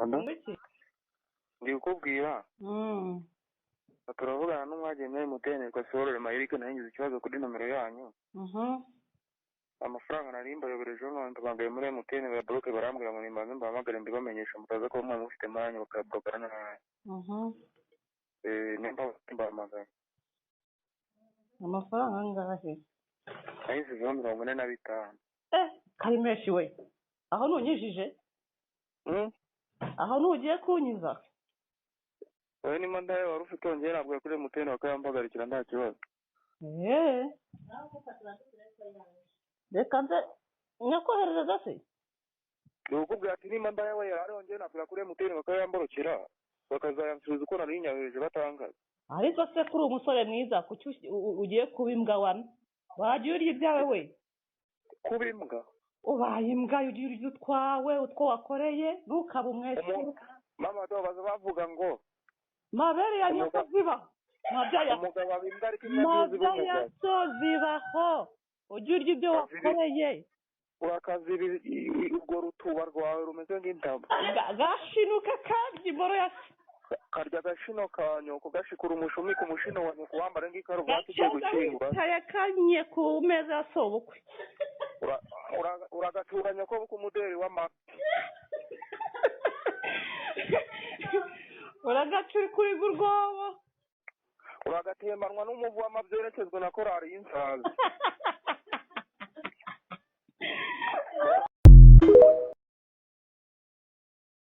Ngwiki. Ndi kukubwira turavugana n'umwagenti wa MTN kwa Sorore Mayirike nahingize ikibazo kuri nomero yanyu. Amafaranga nari mbayobereje none tubangaye muri MTN ba bloke barambwira ngo nimbanze mbahamagare mbibamenyesha mutaza ko mwe mufite manyu bakablokana nawe. Nimba mbahamagaye. Amafaranga angahe? Ahise 45. Kari menshi we. Aho nunyijije? Aho nugiye kunyiza? Wowe ni mandaye wari ufite ongera nabwo kuri MTN bakayambagarikira nta kibazo. Reka nze nyakohereza se? Ukubwira ati nimba ndaye we yari ongera nabwo kuri MTN bakayamborokera bakazayansubiza uko nari nyaweje batangaza. Ariko se kuri umusore mwiza kuki ugiye kubimbwa wana? Wagiye urya ibyawe we? Kubimbwa? Ubaye imbwa ugiye urya utwawe utwo wakoreye ntukaba umwese. Mama baza bavuga ngo mabere ya nyoko ziba. Umugabo abimbwa ariko imyaka zibaho. Ugiye urya ibyo wakoreye. Urakaziba urwo rutuba rwawe rumeze nk'intama. Gashinuka kandi moro ya karya gashino ka nyoko gashikura umushumi ku mushino wa nyoko wambara ng'ikaruvati cyo gukingwa. Tayakanye ku meza sobukwe. Uragaturanya ko ku muderi w'amata. Uragacuri kuri gurwobo. Uragatemanwa n'umuvu w'amabyerekezwe na korari y'insazi.